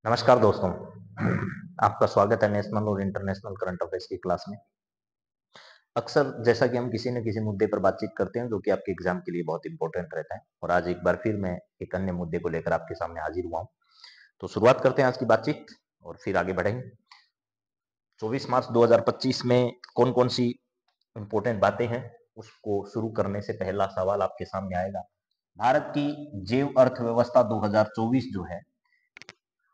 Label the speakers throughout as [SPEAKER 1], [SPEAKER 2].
[SPEAKER 1] नमस्कार दोस्तों। आपका स्वागत है नेशनल और इंटरनेशनल करंट अफेयर्स की क्लास में। अक्सर जैसा कि हम किसी न किसी मुद्दे पर बातचीत करते हैं जो कि आपके एग्जाम के लिए बहुत इंपॉर्टेंट रहता है, और आज एक बार फिर मैं एक अन्य मुद्दे को लेकर आपके सामने हाजिर हुआ हूँ। तो शुरुआत करते हैं आज की बातचीत और फिर आगे बढ़ेंगे। 24 मार्च 2025 में कौन-कौन सी इंपॉर्टेंट बातें हैं, उसको शुरू करने से पहला सवाल आपके सामने आएगा। भारत की जैव अर्थव्यवस्था 2024 जो है,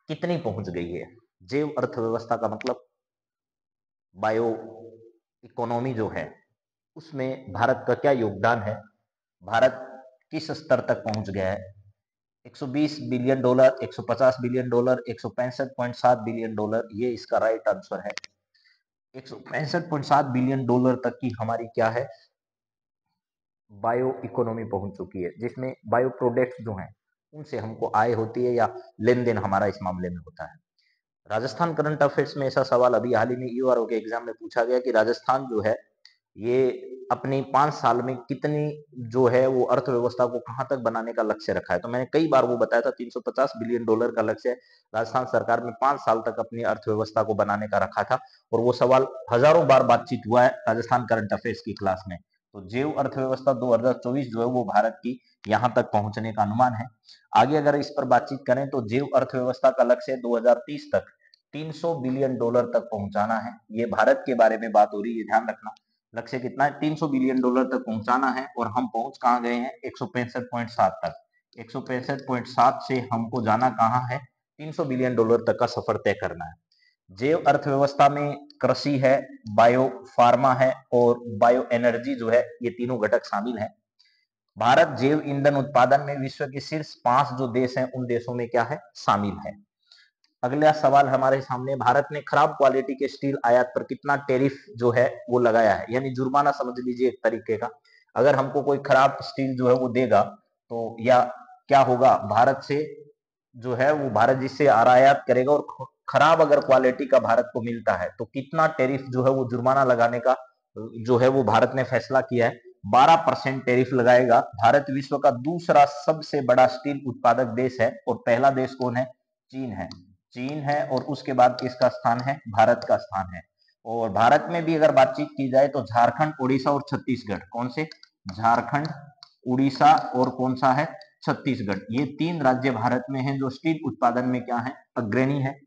[SPEAKER 1] कितनी पहुंच गई है? जैव अर्थव्यवस्था का मतलब बायो इकोनॉमी जो है, उसमें भारत का क्या योगदान है? भारत किस स्तर तक पहुंच गया है? 120 billion dollar, 150 billion dollar, 165.7 billion dollar, ये इसका राइट आंसर है। 165.7 बिलियन डॉलर तक की हमारी क्या है, बायो इकोनॉमी पहुंच चुकी है, जिसमें बायो प्रोडक्ट्स जो हैं उनसे हमको आय होती है या लेन देन हमारा इस मामले में होता है। राजस्थान करंट अफेयर्स में ऐसा सवाल अभी हाल ही में ईओआरओ के एग्जाम में पूछा गया कि राजस्थान जो है, ये अपनी 5 साल में कितनी जो है वो अर्थव्यवस्था को कहां तक बनाने का लक्ष्य रखा है। तो मैंने कई बार वो बताया था, 350 बिलियन डॉलर का लक्ष्य राजस्थान सरकार में 5 साल तक अपनी अर्थव्यवस्था को बनाने का रखा था, और वो सवाल हजारों बार बातचीत हुआ है राजस्थान करंट अफेयर्स की क्लास में। तो जैव अर्थव्यवस्था 2024 जो है वो भारत की यहां तक पहुंचने का अनुमान है। आगे अगर इस पर बातचीत करें तो जैव अर्थव्यवस्था का लक्ष्य 2030 तक 300 बिलियन डॉलर तक पहुंचाना है। ये भारत के बारे में बात हो रही है, ध्यान रखना। लक्ष्य कितना है? 300 बिलियन डॉलर तक पहुंचाना है, और हम पहुंच कहां गए हैं? 165.7 तक। 165.7 से हमको जाना कहां है? 300 बिलियन डॉलर तक का सफर तय करना है। जैव अर्थव्यवस्था में कृषि है, बायो फार्मा है और बायो एनर्जी जो है, ये तीनों घटक शामिल है। भारत जैव ईंधन उत्पादन में विश्व के शीर्ष 5 जो देश हैं उन देशों में क्या है? शामिल है। अगला सवाल हमारे सामने, भारत ने खराब क्वालिटी के स्टील आयात पर कितना टैरिफ जो है वो लगाया है, यानी जुर्माना समझ लीजिए एक तरीके का। अगर हमको कोई खराब स्टील जो है वो देगा, तो या क्या होगा, भारत से जो है वो भारत जिससे आयात करेगा और खराब अगर क्वालिटी का भारत को मिलता है तो कितना टैरिफ जो है वो जुर्माना लगाने का जो है वो भारत ने फैसला किया है। 12% टैरिफ लगाएगा। भारत विश्व का दूसरा सबसे बड़ा स्टील उत्पादक देश है, और पहला देश कौन है? चीन है। चीन है, और उसके बाद किसका स्थान है? भारत का स्थान है। और भारत में भी अगर बातचीत की जाए तो झारखंड, उड़ीसा और छत्तीसगढ़, कौन से? झारखंड, उड़ीसा और कौन सा है? छत्तीसगढ़। ये 3 राज्य भारत में हैं जो स्टील उत्पादन में क्या है? अग्रणी है।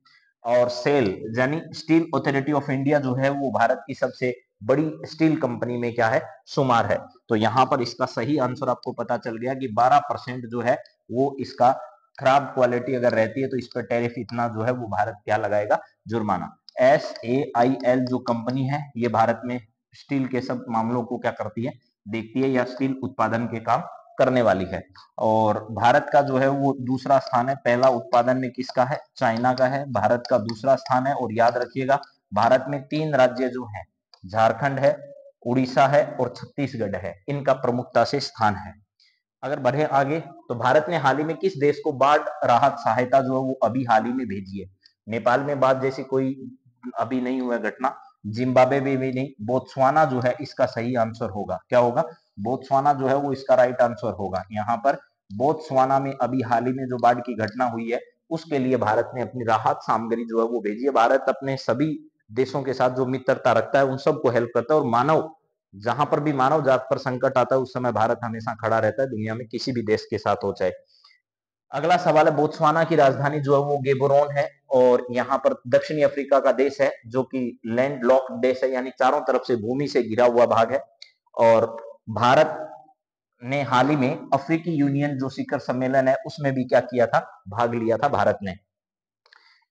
[SPEAKER 1] और सेल यानी स्टील अथॉरिटी ऑफ इंडिया जो है वो भारत की सबसे बड़ी स्टील कंपनी में क्या है? शुमार है। तो यहां पर इसका सही आंसर आपको पता चल गया कि 12% जो है वो इसका खराब क्वालिटी अगर रहती है तो इस पर टैरिफ इतना जो है वो भारत क्या लगाएगा? जुर्माना। SAIL जो कंपनी है, ये भारत में स्टील के सब मामलों को क्या करती है? देखती है, या स्टील उत्पादन के काम करने वाली है। और भारत का जो है वो दूसरा स्थान है। पहला उत्पादन में किसका है? चाइना का है। भारत का दूसरा स्थान है, और याद रखिएगा भारत में 3 राज्य जो हैं, झारखंड है, उड़ीसा है और छत्तीसगढ़ है, इनका प्रमुखता से स्थान है। अगर बढ़े आगे तो भारत ने हाल ही में किस देश को बाढ़ राहत सहायता जो है वो अभी हाल ही में भेजी है? नेपाल में बाढ़ जैसी कोई अभी नहीं हुआ घटना, जिम्बाब्वे में भी नहीं, बोत्सवाना जो है इसका सही आंसर होगा। क्या होगा? बोत्सवाना जो है वो इसका राइट आंसर होगा। यहाँ पर बोत्सवाना में अभी हाल ही में जो बाढ़ की घटना हुई है उसके लिए भारत ने अपनी राहत सामग्री जो है वो भेजी है। भारत अपने सभी देशों के साथ जो मित्रता रखता है उन सबको हेल्प करता है, और मानव जहां पर भी मानव जात पर संकट आता है उस समय भारत हमेशा खड़ा रहता है, दुनिया में किसी भी देश के साथ हो चाहे। अगला सवाल है, बोत्सवाना की राजधानी जो है वो गेबोरोन है, और यहाँ पर दक्षिणी अफ्रीका का देश है जो कि लैंड लॉक देश है, यानी चारों तरफ से भूमि से घिरा हुआ भाग है। और भारत ने हाल ही में अफ्रीकी यूनियन जो शिखर सम्मेलन है उसमें भी क्या किया था? भाग लिया था भारत ने।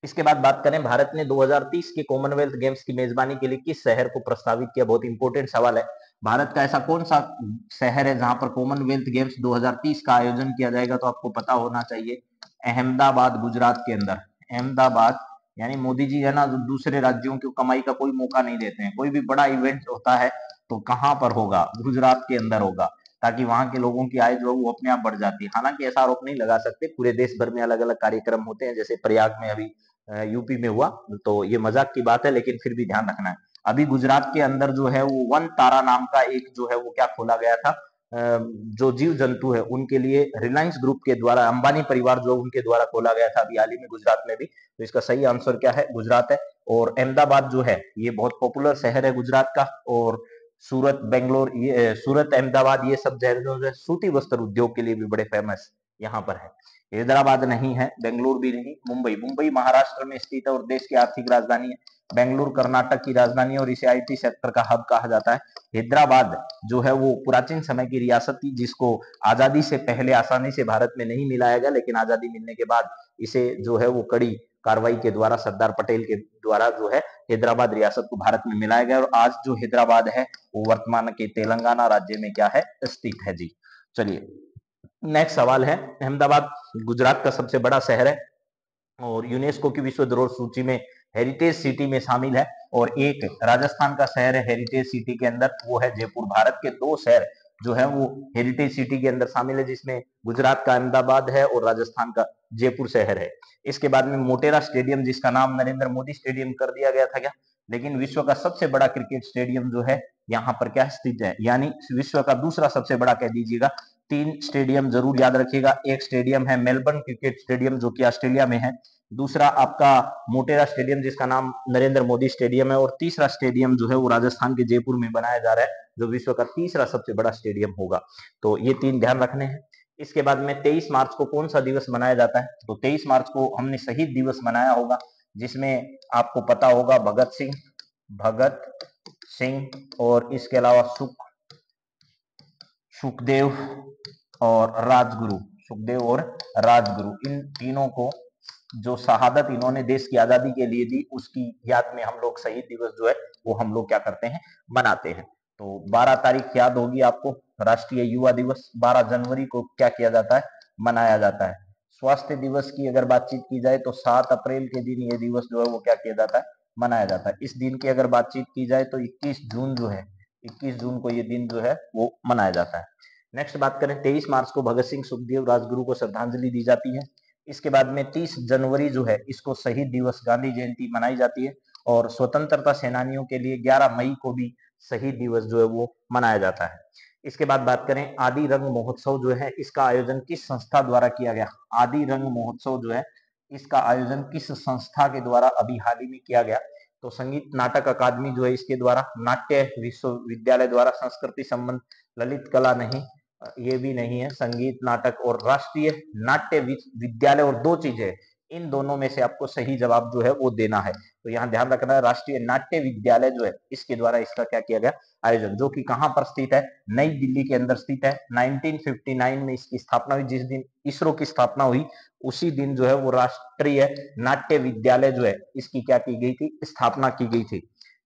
[SPEAKER 1] इसके बाद बात करें, भारत ने 2030 के कॉमनवेल्थ गेम्स की मेजबानी के लिए किस शहर को प्रस्तावित किया? बहुत इंपॉर्टेंट सवाल है। भारत का ऐसा कौन सा शहर है जहां पर कॉमनवेल्थ गेम्स 2030 का आयोजन किया जाएगा? तो आपको पता होना चाहिए, अहमदाबाद, गुजरात के अंदर। अहमदाबाद, यानी मोदी जी है ना, जो दूसरे राज्यों की कमाई का कोई मौका नहीं देते हैं। कोई भी बड़ा इवेंट होता है तो कहां पर होगा? गुजरात के अंदर होगा, ताकि वहां के लोगों की आय जो है वो अपने आप बढ़ जाती है। हालांकि ऐसा आरोप नहीं लगा सकते, पूरे देश भर में अलग अलग कार्यक्रम होते हैं, जैसे प्रयाग में अभी यूपी में हुआ, तो ये मजाक की बात है, लेकिन फिर भी ध्यान रखना है। अभी गुजरात के अंदर जो है वो वन तारा नाम का एक जो है वो क्या खोला गया था? जो जीव जंतु है उनके लिए रिलायंस ग्रुप के द्वारा, अंबानी परिवार जो उनके द्वारा खोला गया था अभी हाल ही में गुजरात में भी। तो इसका सही आंसर क्या है? गुजरात है। और अहमदाबाद जो है ये बहुत पॉपुलर शहर है गुजरात का। और सूरत, बेंगलोर, ये सूरत, अहमदाबाद, ये सब शहर जो है सूती वस्त्र उद्योग के लिए भी बड़े फेमस यहाँ पर है। हैदराबाद नहीं है, बेंगलुरु भी नहीं। मुंबई, मुंबई महाराष्ट्र में स्थित है और देश की आर्थिक राजधानी है। बेंगलुरु कर्नाटक की राजधानी है और इसे आईटी सेक्टर का हब कहा जाता है। हैदराबाद जो है वो प्राचीन समय की रियासत थी जिसको आजादी से पहले आसानी से भारत में नहीं मिलाया गया, लेकिन आजादी मिलने के बाद इसे जो है वो कड़ी कार्रवाई के द्वारा सरदार पटेल के द्वारा जो है हैदराबाद रियासत को भारत में मिलाया गया। और आज जो हैदराबाद है वो वर्तमान के तेलंगाना राज्य में क्या है? स्थित है जी। चलिए नेक्स्ट सवाल है, अहमदाबाद गुजरात का सबसे बड़ा शहर है और यूनेस्को की विश्व धरोहर सूची में हेरिटेज सिटी में शामिल है। और एक राजस्थान का शहर है हेरिटेज सिटी के अंदर, वो है जयपुर। भारत के दो शहर जो है वो हेरिटेज सिटी के अंदर शामिल है, जिसमें गुजरात का अहमदाबाद है और राजस्थान का जयपुर शहर है। इसके बाद में मोटेरा स्टेडियम, जिसका नाम नरेंद्र मोदी स्टेडियम कर दिया गया था क्या, लेकिन विश्व का सबसे बड़ा क्रिकेट स्टेडियम जो है यहाँ पर क्या स्थित है, यानी विश्व का दूसरा सबसे बड़ा कह दीजिएगा। तीन स्टेडियम जरूर याद रखिएगा। एक स्टेडियम है मेलबर्न क्रिकेट स्टेडियम जो कि ऑस्ट्रेलिया में है। दूसरा आपका मोटेरा स्टेडियम जिसका नाम नरेंद्र मोदी स्टेडियम है। और तीसरा स्टेडियम जो है वो राजस्थान के जयपुर में बनाया जा रहा है, जो विश्व का तीसरा सबसे बड़ा स्टेडियम होगा। तो ये तीन ध्यान रखने हैं। इसके बाद में 23 मार्च को कौन सा दिवस मनाया जाता है? तो 23 मार्च को हमने शहीद दिवस मनाया होगा, जिसमें आपको पता होगा भगत सिंह और इसके अलावा सुखदेव और राजगुरु, सुखदेव और राजगुरु, इन तीनों को जो शहादत इन्होंने देश की आजादी के लिए दी, उसकी याद में हम लोग शहीद दिवस जो है वो हम लोग क्या करते हैं? मनाते हैं। तो 12 तारीख याद होगी आपको, राष्ट्रीय युवा दिवस। 12 जनवरी को क्या किया जाता है? मनाया जाता है। स्वास्थ्य दिवस की अगर बातचीत की जाए तो 7 अप्रैल के दिन ये दिवस जो है वो क्या किया जाता है? मनाया जाता है। इस दिन की अगर बातचीत की जाए तो 21 जून जो है, 21 जून को ये दिन जो है वो मनाया जाता है। नेक्स्ट बात करें, 23 मार्च को भगत सिंह, सुखदेव, राजगुरु को श्रद्धांजलि दी जाती है। इसके बाद में 30 जनवरी जो है इसको शहीद दिवस, गांधी जयंती मनाई जाती है। और स्वतंत्रता सेनानियों के लिए 11 मई को भी शहीद दिवस जो है वो मनाया जाता है। इसके बाद बात करें, आदि रंग महोत्सव जो है इसका आयोजन किस संस्था द्वारा किया गया? आदि रंग महोत्सव जो है इसका आयोजन किस संस्था के द्वारा अभी हाल ही में किया गया? तो संगीत नाटक अकादमी जो है इसके द्वारा, नाट्य विश्वविद्यालय द्वारा, संस्कृति संबंध, ललित कला नहीं, ये भी नहीं है, संगीत नाटक और राष्ट्रीय नाट्य विद्यालय, और दो चीजें, इन दोनों में से आपको सही जवाब जो है वो देना है। तो यहाँ ध्यान रखना है, राष्ट्रीय नाट्य विद्यालय जो है इसके द्वारा इसका क्या किया गया? आयोजन, जो कि कहां पर स्थित है? नई दिल्ली के अंदर स्थित है। 1959 में इसकी स्थापना हुई, जिस दिन इसरो की स्थापना हुई उसी दिन जो है वो राष्ट्रीय नाट्य विद्यालय जो है इसकी क्या की गई थी? स्थापना की गई थी।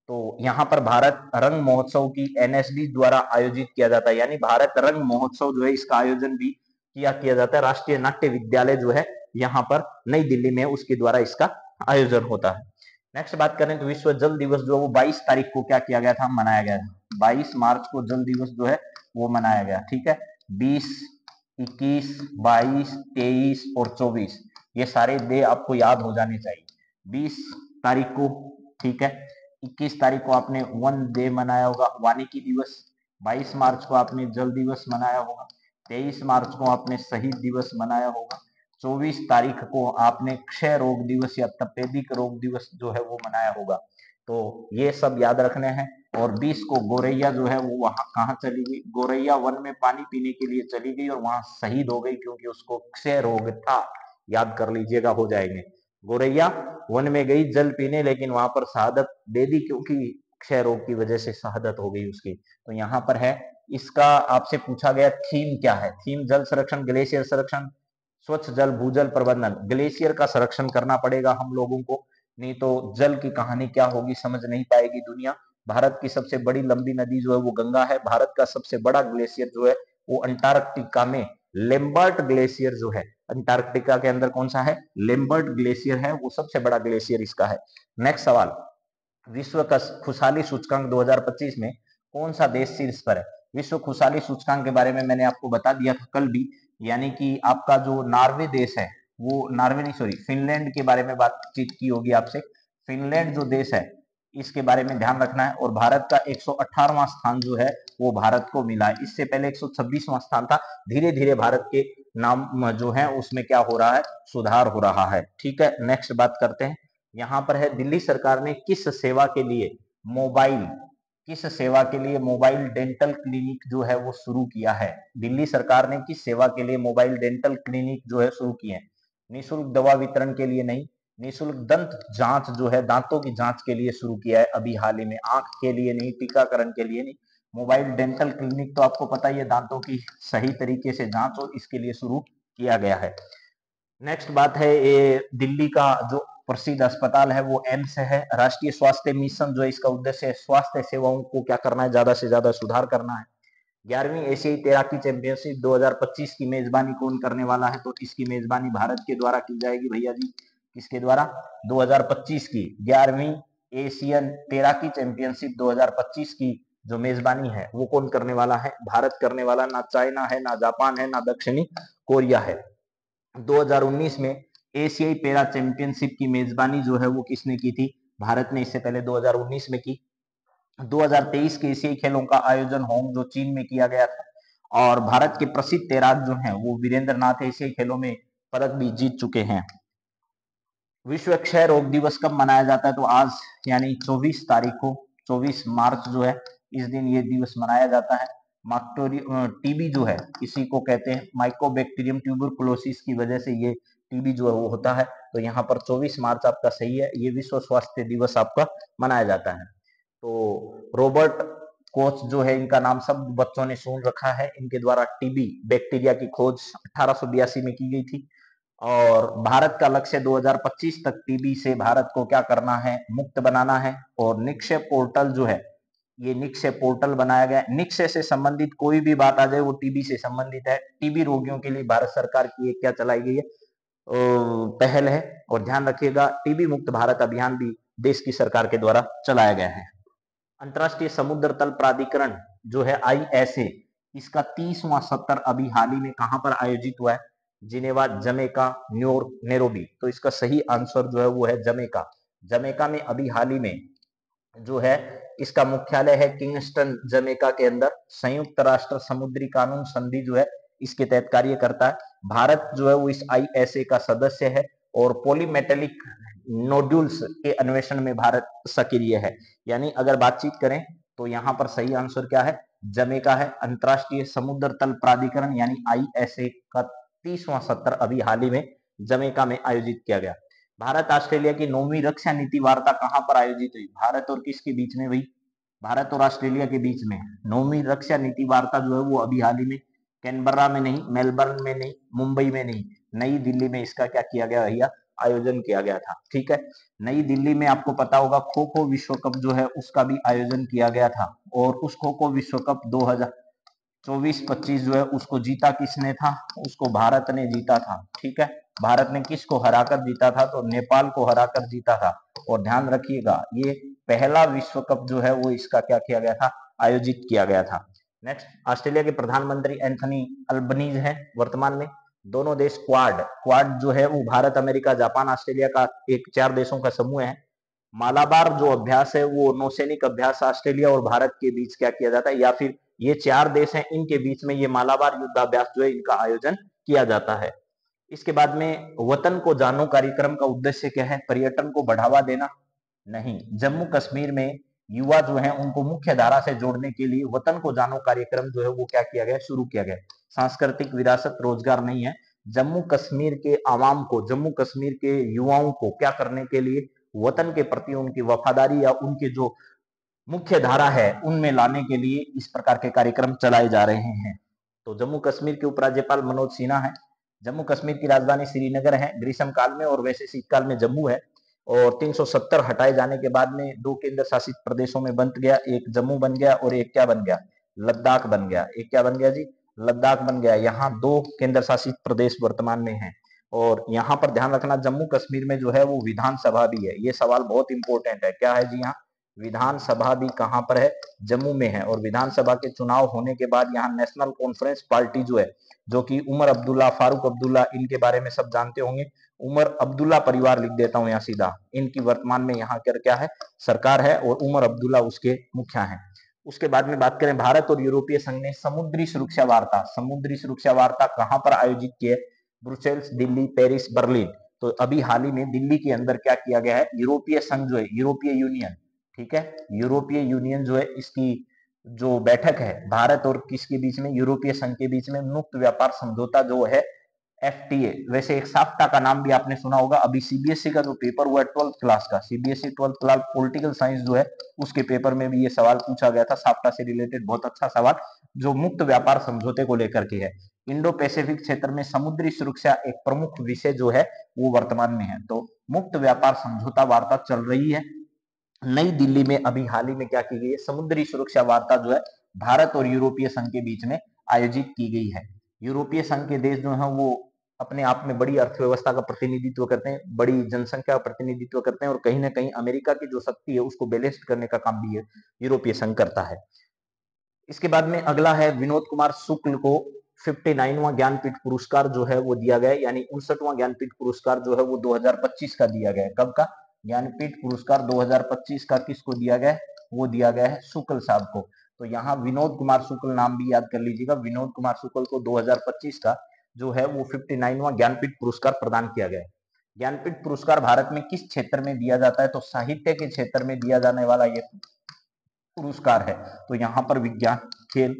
[SPEAKER 1] तो यहाँ पर भारत रंग महोत्सव की एनएसडी द्वारा आयोजित किया जाता है, यानी भारत रंग महोत्सव जो है इसका आयोजन भी किया जाता है। राष्ट्रीय नाट्य विद्यालय जो है यहाँ पर नई दिल्ली में, उसके द्वारा इसका आयोजन होता है। नेक्स्ट बात करें तो विश्व जल दिवस जो है वो 22 तारीख को क्या किया गया था? मनाया गया था। 22 मार्च को जल दिवस जो है वो मनाया गया, ठीक है। 20, 21, 22, 23 और 24 ये सारे डे आपको याद हो जाने चाहिए। 20 तारीख को, ठीक है, 21 तारीख को आपने वन डे मनाया होगा, वानिकी दिवस। 22 मार्च को आपने जल दिवस मनाया होगा। 23 मार्च को आपने शहीद दिवस मनाया होगा। 24 तारीख को आपने क्षय रोग दिवस या तपेदिक रोग दिवस जो है वो मनाया होगा। तो ये सब याद रखने हैं। और 20 को गोरैया जो है वो वहां कहाँ चली गई? गोरैया वन में पानी पीने के लिए चली गई और वहां शहीद हो गई, क्योंकि उसको क्षय रोग था। याद कर लीजिएगा, हो जाएंगे। गोरैया वन में गई जल पीने, लेकिन वहां पर शहादत दे दी, क्योंकि क्षय रोग की वजह से शहादत हो गई उसकी। तो यहाँ पर है, इसका आपसे पूछा गया थीम क्या है? थीम जल संरक्षण, ग्लेशियर संरक्षण, स्वच्छ जल, भूजल प्रबंधन। ग्लेशियर का संरक्षण करना पड़ेगा हम लोगों को, नहीं तो जल की कहानी क्या होगी समझ नहीं पाएगी दुनिया। भारत की सबसे बड़ी लंबी नदी जो है वो गंगा है। भारत का सबसे बड़ा ग्लेशियर जो है वो अंटार्कटिका में लेम्बर्ट ग्लेशियर जो है, अंटार्कटिका के अंदर कौन सा है? लेम्बर्ट ग्लेशियर है, वो सबसे बड़ा ग्लेशियर इसका है। नेक्स्ट सवाल, विश्व का खुशहाली सूचकांक 2025 में कौन सा देश शीर्ष पर है? विश्व खुशहाली सूचकांक के बारे में मैंने आपको बता दिया था कल भी, यानी कि आपका जो नॉर्वे देश है, वो नॉर्वे नहीं, सॉरी, फिनलैंड के बारे में बातचीत की होगी आपसे। फिनलैंड जो देश है इसके बारे में ध्यान रखना है। और भारत का 118वां स्थान जो है वो भारत को मिला है। इससे पहले 126वां स्थान था। धीरे धीरे भारत के नाम जो है उसमें क्या हो रहा है, सुधार हो रहा है। ठीक है, नेक्स्ट बात करते हैं। यहाँ पर है, दिल्ली सरकार ने किस सेवा के लिए मोबाइल डेंटल क्लिनिक जो है वो शुरू किया है। दिल्ली सरकार ने किस सेवा के लिए मोबाइल डेंटल क्लिनिक जो है शुरू किए हैं। निःशुल्क दवा वितरण के लिए नहीं, निःशुल्क दंत जांच जो है दांतों की जांच के लिए शुरू किया है अभी हाल ही में, आंख के लिए नहीं, टीकाकरण के लिए नहीं। मोबाइल डेंटल क्लिनिक तो आपको पता ही है, दांतों की सही तरीके से जांच हो इसके लिए शुरू किया गया है। नेक्स्ट बात है, ये दिल्ली का जो प्रसिद्ध अस्पताल है वो एम्स है। राष्ट्रीय स्वास्थ्य मिशन जो है इसका उद्देश्य स्वास्थ्य सेवाओं को क्या करना है, ज्यादा से ज्यादा सुधार करना है। 11वीं एशियाई तैराकी चैंपियनशिप 2025 की मेजबानी कौन करने वाला है, तो इसकी मेजबानी भारत के द्वारा की जाएगी भैया जी। किसके द्वारा, 2025 की 11वीं एशियन तैराकी चैंपियनशिप 2025 की जो मेजबानी है वो कौन करने वाला है, भारत करने वाला। ना चाइना है, ना जापान है, ना दक्षिणी कोरिया है। 2019 में एशियाई पैरा चैंपियनशिप की मेजबानी जो है वो किसने की थी, भारत ने इससे पहले 2019 में की। 2023 के एशियाई खेलों का आयोजन होंग जो चीन में किया गया था। और भारत के प्रसिद्ध तैराक जो हैं वो वीरेंद्र नाथ एशियाई खेलों में पदक भी जीत चुके हैं। विश्व क्षय रोग दिवस कब मनाया जाता है, तो आज यानी 24 तारीख को, 24 मार्च जो है इस दिन ये दिवस मनाया जाता है। टीबी जो है इसी को कहते हैं माइकोबैक्टीरियम ट्यूबरकुलोसिस की वजह से ये टीबी जो है वो होता है। तो यहाँ पर 24 मार्च आपका सही है, ये विश्व स्वास्थ्य दिवस आपका मनाया जाता है। तो रॉबर्ट कोच जो है इनका नाम सब बच्चों ने सुन रखा है, इनके द्वारा टीबी बैक्टीरिया की खोज 1882 में की गई थी। और भारत का लक्ष्य 2025 तक टीबी से भारत को क्या करना है, मुक्त बनाना है। और निक्षय पोर्टल जो है, ये निक्षय पोर्टल बनाया गया है। निक्षय से संबंधित कोई भी बात आ जाए वो टीबी से संबंधित है। टीबी रोगियों के लिए भारत सरकार की एक क्या चलाई गई है, पहल है। और ध्यान रखिएगा, टीबी मुक्त भारत अभियान भी देश की सरकार के द्वारा चलाया गया है। अंतर्राष्ट्रीय समुद्र तल प्राधिकरण जो है ISA, इसका 30वां सत्र अभी हाल ही में कहां पर आयोजित हुआ है, जिनेवा, जमैका, न्यूयॉर्क, नैरोबी। तो इसका सही आंसर जो है वो है जमैका। जमैका में अभी हाल ही में जो है इसका मुख्यालय है किंगस्टन, जमैका के अंदर। संयुक्त राष्ट्र समुद्री कानून संधि जो है इसके तहत कार्य करता है। भारत जो है वो इस ISA का सदस्य है। और पॉलीमेटेलिक नोड्यूल्स के अन्वेषण में भारत सक्रिय है। यानी अगर बातचीत करें तो यहाँ पर सही आंसर क्या है, जमैका है। अंतर्राष्ट्रीय समुद्र तल प्राधिकरण यानी ISA का 30वां सत्र अभी हाल ही में जमैका में आयोजित किया गया। भारत ऑस्ट्रेलिया की 9वीं रक्षा नीति वार्ता कहां पर आयोजित हुई, भारत और किसके बीच में हुई, भारत और ऑस्ट्रेलिया के बीच में। 9वीं रक्षा नीति वार्ता जो है वो अभी हाल ही में कैनबरा में नहीं, मेलबर्न में नहीं, मुंबई में नहीं, नई दिल्ली में इसका क्या किया गया भैया, आयोजन किया गया था। ठीक है, नई दिल्ली में आपको पता होगा खो खो विश्व कप जो है उसका भी आयोजन किया गया था। और उस खो खो विश्व कप 2024-25 जो है उसको जीता किसने था, उसको भारत ने जीता था। ठीक है, भारत ने किसको हराकर जीता था, तो नेपाल को हराकर जीता था। और ध्यान रखिएगा ये पहला विश्व कप जो है वो इसका क्या किया गया था, आयोजित किया गया था। नेक्स्ट, ऑस्ट्रेलिया के प्रधानमंत्री एंथनी अल्बनीज है वर्तमान में। दोनों देश क्वाड जो है वो भारत, अमेरिका, जापान, ऑस्ट्रेलिया का एक 4 देशों का समूह है। मालाबार जो अभ्यास है वो नौसैनिक अभ्यास ऑस्ट्रेलिया और भारत के बीच क्या किया जाता है, या फिर ये 4 देश हैं इनके बीच में ये मालाबार युद्धाभ्यास जो है इनका आयोजन किया जाता है। इसके बाद में वतन को जानो कार्यक्रम का उद्देश्य क्या है, पर्यटन को बढ़ावा देना नहीं। जम्मू कश्मीर में युवा जो है उनको मुख्य धारा से जोड़ने के लिए वतन को जानो कार्यक्रम जो है वो क्या किया गया, शुरू किया गया। सांस्कृतिक विरासत, रोजगार नहीं है। जम्मू कश्मीर के आवाम को, जम्मू कश्मीर के युवाओं को क्या करने के लिए, वतन के प्रति उनकी वफादारी या उनके जो मुख्य धारा है उनमें लाने के लिए इस प्रकार के कार्यक्रम चलाए जा रहे हैं। तो जम्मू कश्मीर के उपराज्यपाल मनोज सिन्हा है। जम्मू कश्मीर की राजधानी श्रीनगर है ग्रीष्म काल में, और वैसे शीतकाल में जम्मू है। और 370 हटाए जाने के बाद में 2 केंद्र शासित प्रदेशों में बन गया, एक जम्मू बन गया और एक क्या बन गया, लद्दाख बन गया। एक क्या बन गया जी, लद्दाख बन गया। यहाँ 2 केंद्र शासित प्रदेश वर्तमान में है। और यहाँ पर ध्यान रखना, जम्मू कश्मीर में जो है वो विधानसभा भी है। ये सवाल बहुत इंपॉर्टेंट है, क्या है जी, यहाँ विधानसभा भी कहां पर है, जम्मू में है। और विधानसभा के चुनाव होने के बाद यहाँ नेशनल कॉन्फ्रेंस पार्टी जो है, जो कि उमर अब्दुल्ला, फारूक अब्दुल्ला, इनके बारे में सब जानते होंगे, उमर अब्दुल्ला परिवार लिख देता हूं यहाँ सीधा। इनकी वर्तमान में यहाँ क्या है, सरकार है और उमर अब्दुल्ला उसके मुखिया हैं। उसके बाद में बात करें, भारत और यूरोपीय संघ ने समुद्री सुरक्षा वार्ता कहां पर आयोजित की है? Brussels, Delhi, Paris, Berlin. तो अभी हाल ही में दिल्ली के अंदर क्या किया गया है, यूरोपीय संघ जो है, यूरोपीय यूनियन, ठीक है, यूरोपीय यूनियन जो है, इसकी जो बैठक है भारत और किसके बीच में, यूरोपीय संघ के बीच में मुक्त व्यापार समझौता जो है, एफटीए। वैसे एक साफ्टा का नाम भी आपने सुना होगा। अभी सीबीएसई का जो पेपर हुआ है 12th क्लास का, CBSE 12th class political science जो है, उसके पेपर में भी ये सवाल पूछा गया था, साफ्टा से रिलेटेड बहुत अच्छा सवाल, जो मुक्त व्यापार समझौते को लेकर के है। इंडो पैसिफिक क्षेत्र में समुद्री सुरक्षा एक प्रमुख विषय जो है वो वर्तमान में है। तो मुक्त व्यापार समझौता वार्ता चल रही है नई दिल्ली में। अभी हाल ही में क्या की गई है, समुद्री सुरक्षा वार्ता जो है भारत और यूरोपीय संघ के बीच में आयोजित की गई है। यूरोपीय संघ के देश जो है वो अपने आप में बड़ी अर्थव्यवस्था का प्रतिनिधित्व करते हैं, बड़ी जनसंख्या का प्रतिनिधित्व करते हैं, और कहीं ना कहीं अमेरिका की जो शक्ति है उसको बैलेंस करने का काम भी है यूरोपीय संघ करता है। इसके बाद में अगला है, विनोद कुमार शुक्ल को 59वां ज्ञानपीठ पुरस्कार जो है वो दिया गया है, यानी 59वां ज्ञानपीठ पुरस्कार जो है वो 2025 का दिया गया है। कब का ज्ञानपीठ पुरस्कार 2025 का किसको दिया गया है? वो दिया गया है शुक्ल साहब को। तो यहाँ विनोद कुमार शुक्ल नाम भी याद कर लीजिएगा। विनोद कुमार शुक्ल को 2025 का जो है वो 59वां ज्ञानपीठ पुरस्कार प्रदान किया गया है। ज्ञानपीठ पुरस्कार भारत में किस क्षेत्र में दिया जाता है? तो साहित्य के क्षेत्र में दिया जाने वाला ये पुरस्कार है। तो यहाँ पर विज्ञान, खेल,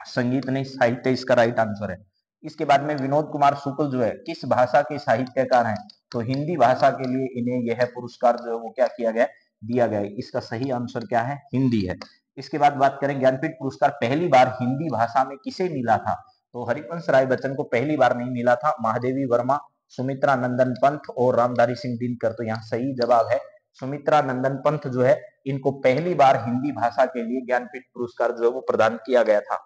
[SPEAKER 1] संगीत नहीं, साहित्य इसका राइट आंसर है। इसके बाद में विनोद कुमार शुक्ल जो है किस भाषा के साहित्यकार हैं? तो हिंदी भाषा के लिए इन्हें यह पुरस्कार जो है वो क्या किया गया, दिया गया है। इसका सही आंसर क्या है? हिंदी है। इसके बाद बात करें, ज्ञानपीठ पुरस्कार पहली बार हिंदी भाषा में किसे मिला था? तो हरिवंश राय बच्चन को पहली बार नहीं मिला था, महादेवी वर्मा, सुमित्रा नंदन पंत और रामधारी सिंह दिनकर। तो यहाँ सही जवाब है सुमित्रा नंदन पंत जो है, इनको पहली बार हिंदी भाषा के लिए ज्ञानपीठ पुरस्कार जो है वो प्रदान किया गया था।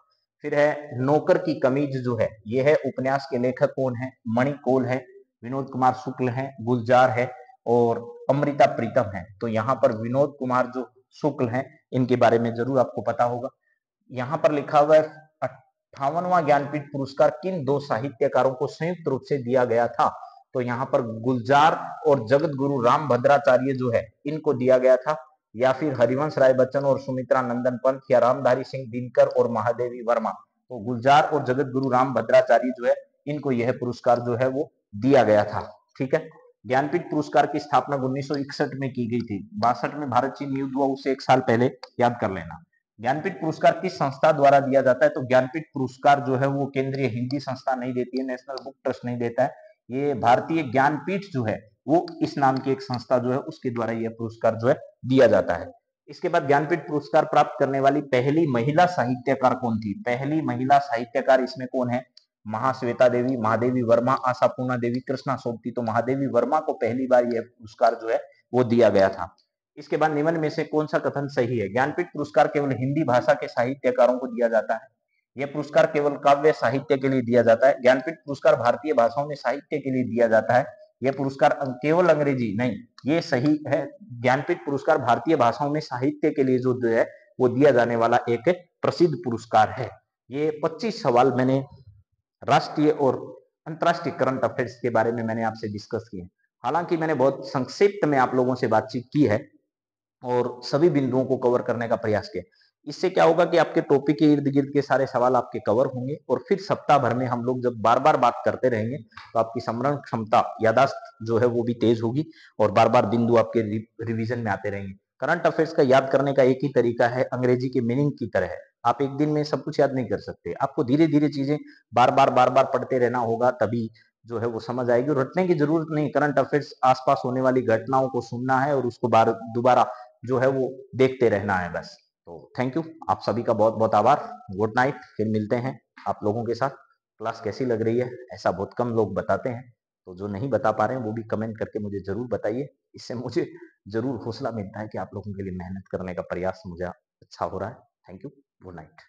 [SPEAKER 1] फिर है नौकर की कमीज जो है, यह है उपन्यास के लेखक कौन है? मणिकौल है, विनोद कुमार शुक्ल है, गुलजार है और अमृता प्रीतम है। तो यहाँ पर विनोद कुमार जो शुक्ल हैं, इनके बारे में जरूर आपको पता होगा। यहाँ पर लिखा हुआ है 58वां ज्ञानपीठ पुरस्कार किन दो साहित्यकारों को संयुक्त रूप से दिया गया था? तो यहाँ पर गुलजार और जगत गुरु राम भद्राचार्य जो है, इनको दिया गया था, या फिर हरिवंश राय बच्चन और सुमित्रा नंदन पंत, या रामधारी सिंह दिनकर और महादेवी वर्मा। तो गुलजार और जगत गुरु राम भद्राचार्य जो है, इनको यह पुरस्कार जो है वो दिया गया था। ठीक है। ज्ञानपीठ पुरस्कार की स्थापना 1961 में की गई थी। 62 में भारत चीन युद्ध हुआ, उससे एक साल पहले, याद कर लेना। ज्ञानपीठ पुरस्कार किस संस्था द्वारा दिया जाता है? तो ज्ञानपीठ पुरस्कार जो है वो केंद्रीय हिंदी संस्था नहीं देती है, नेशनल बुक ट्रस्ट नहीं देता है, ये भारतीय ज्ञानपीठ जो है वो इस नाम की एक संस्था जो है उसके द्वारा यह पुरस्कार जो है दिया जाता है। इसके बाद ज्ञानपीठ पुरस्कार प्राप्त करने वाली पहली महिला साहित्यकार कौन थी? पहली महिला साहित्यकार इसमें कौन है? महाश्वेता देवी, महादेवी वर्मा, आशापूर्णा देवी, कृष्णा सोबती। तो महादेवी वर्मा को पहली बार यह पुरस्कार जो है वो दिया गया था। इसके बाद निम्न में से कौन सा कथन सही है? ज्ञानपीठ पुरस्कार केवल हिंदी भाषा के साहित्यकारों को दिया जाता है। यह पुरस्कार केवल काव्य साहित्य के लिए दिया जाता है। ज्ञानपीठ पुरस्कार भारतीय भाषाओं में साहित्य के लिए दिया जाता है। यह पुरस्कार केवल अंग्रेजी नहीं, ये सही है। ज्ञानपीठ पुरस्कार भारतीय भाषाओं में साहित्य के लिए जो है वो दिया जाने वाला एक प्रसिद्ध पुरस्कार है। ये 25 सवाल मैंने राष्ट्रीय और अंतर्राष्ट्रीय करंट अफेयर्स के बारे में मैंने आपसे डिस्कस किए। हालांकि मैंने बहुत संक्षिप्त में आप लोगों से बातचीत की है और सभी बिंदुओं को कवर करने का प्रयास किया। इससे क्या होगा कि आपके टॉपिक के इर्द गिर्द के सारे सवाल आपके कवर होंगे, और फिर सप्ताह भर में हम लोग जब बार बार बात करते रहेंगे तो आपकी स्मरण क्षमता, यादाश्त जो है वो भी तेज होगी, और बार बार बिंदु आपके रिवीजन में आते रहेंगे। करंट अफेयर्स का याद करने का एक ही तरीका है, अंग्रेजी के मीनिंग की तरह है। आप एक दिन में सब कुछ याद नहीं कर सकते, आपको धीरे धीरे चीजें बार बार पढ़ते रहना होगा, तभी जो है वो समझ आएगी। और रटने की जरूरत नहीं, करंट अफेयर्स आसपास होने वाली घटनाओं को सुनना है और उसको बार दोबारा जो है वो देखते रहना है बस। तो थैंक यू, आप सभी का बहुत बहुत आभार। गुड नाइट, फिर मिलते हैं आप लोगों के साथ। क्लास कैसी लग रही है, ऐसा बहुत कम लोग बताते हैं, तो जो नहीं बता पा रहे हैं वो भी कमेंट करके मुझे जरूर बताइए। इससे मुझे जरूर हौसला मिलता है कि आप लोगों के लिए मेहनत करने का प्रयास मुझे अच्छा हो रहा है। Thank you, good night.